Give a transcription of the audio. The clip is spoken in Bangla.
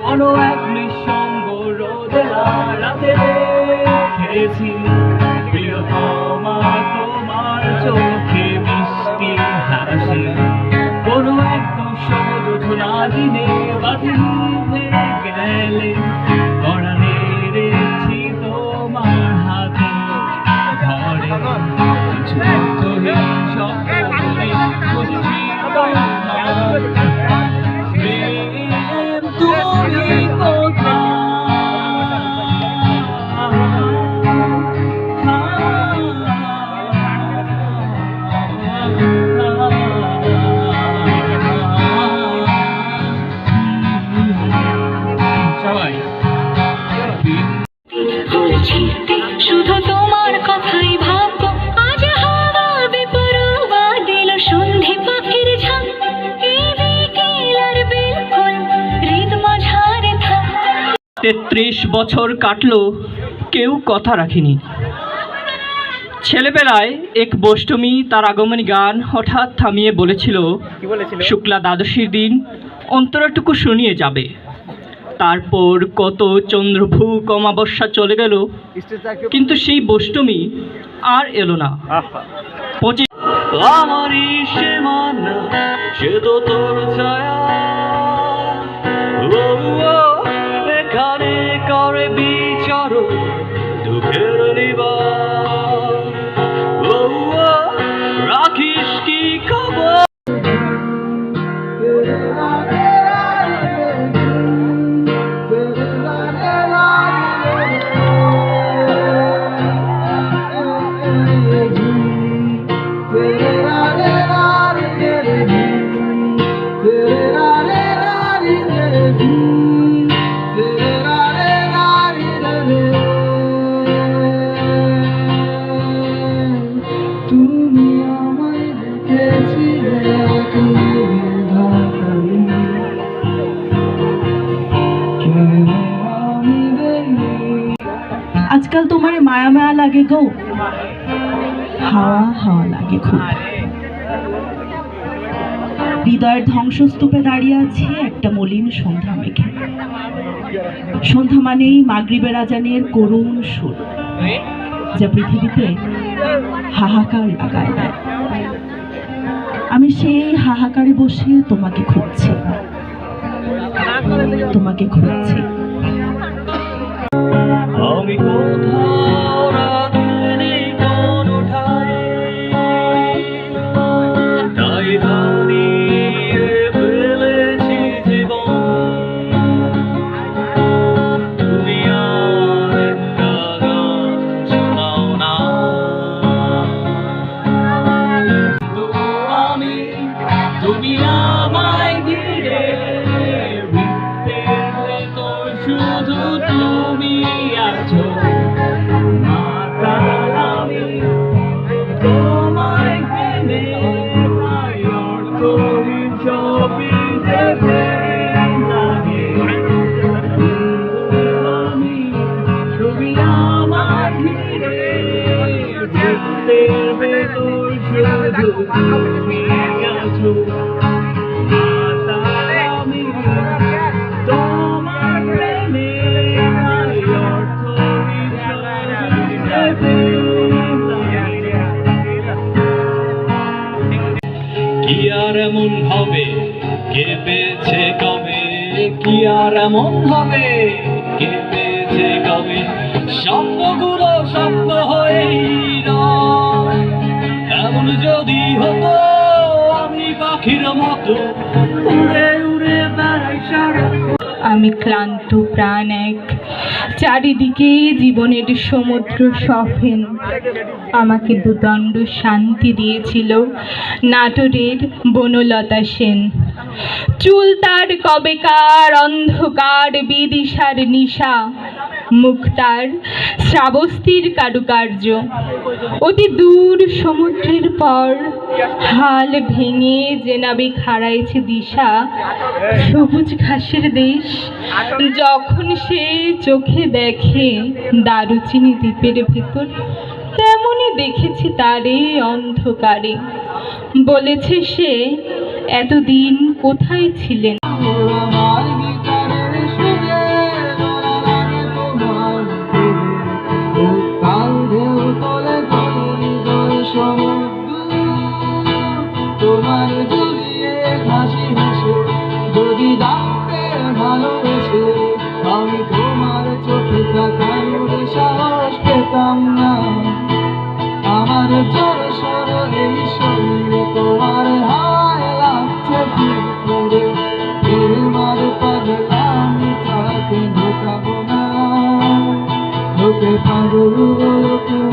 কোনো এক নিঃসঙ্গ রোদে রাতে খেয়েছি প্রিয়তমা তোমার চোখে মিষ্টি হাসি। কোনো এক দুঃসহযোধনা দিনে বাতি গেলে পরাণে রেখেছি তোমার হাতে ঘরে কিছু অর্থহীন স্বপ্ন করে খুঁজছি তোমার প্রেম। তুমি কোথায়? সবাই শুধু তোমার কথাই ভাববো আজ হাওয়া বেপরোয়া দিল সন্ধে পাখির ঝাঁক এই বিকেল আর বিলকুল হৃদ মাঝারে থাক। 33 বছর কাটলো, কেউ কথা রাখেনি। ছেলেবেলায় এক বষ্টমী তার আগমনী গান হঠাৎ থামিয়ে বলেছিল, শুক্লা দ্বাদশীর দিন অন্তরাটুকু শুনিয়ে যাবে। তারপর কত চন্দ্রভূক অমাবস্যা চলে গেল, কিন্তু সেই বষ্টমী আর এলো না। আমারই সীমানা সে তো তোর ছায়া, এখানে করে বিচারো দুঃখের নিবার, রাখিস কি খবর? আজকাল তোমার মায়া মায়া লাগে গো, হাওয়া হাওয়া লাগে খুব। হৃদয়ের ধ্বংসস্তূপে দাঁড়িয়ে আছে একটা মলিন সন্ধ্যা মেঘে। সন্ধ্যা মানেই মাগরিবের আজানের করুণ সুর, যা পৃথিবীতে হাহাকার লাগায় দেয়। আমি সেই হাহাকারে বসে তোমাকে খুঁজছি, তোমাকে খুঁজছি। আমি কোথাও রাখিনি কোনো ঠাই, তাই হারিয়ে ফেলেছি জীবন। তুমি আর একটা গান শোনাও না, তো আমি তুমি আমায় ঘিরে তোর শুধু তুমি আছো। মাতাল আমি তোমায় ঘিরে অর্থহীন ছবি দেখে লাগে। আমি তুমি আমার ঘিরে চিত্তের ভেতর শুধু তুমি আছো। মাতাল আমি তোমার প্রেমে কি আর এমন হবে কে পেয়েছে কবে, কি আর এমন হবে কে পেয়েছে কবে, স্বপ্নগুলো স্বপ্ন হয়েই রয়। এমন যদি হতো আমি পাখির মতো উড়ে উড়ে বেড়াই সারা। আমি ক্লান্ত প্রাণ এক, চারিদিকে জীবনের সমুদ্র সফেন। আমাকে দুদণ্ড শান্তি দিয়েছিল নাটোরের বনলতা সেন। চুল তার কবেকার অন্ধকার বিদিশার নিশা, মুখ তার শ্রাবস্তির কারুকার্য। অতি দূর সমুদ্রের পর হাল ভেঙে যে নাবিক হারাইছে দিশা, সবুজ ঘাসের দেশ যখন সে চোখে দেখে দারুচিনি দ্বীপের ভেতর, তেমনই দেখেছি তারে অন্ধকারে। বলেছে সে, এতদিন কোথায় ছিলেন? ডাকতে ভালোবেসে আমি তোমার চোখে তাকানোর সাহস পেতাম না। আমার জোর সর এই শরীরে তোমার হায় লাগছে ফুরফুরে, তোমার পাগলা আমি তাকে ঢোকাবো না। লোকে পাগল লোকে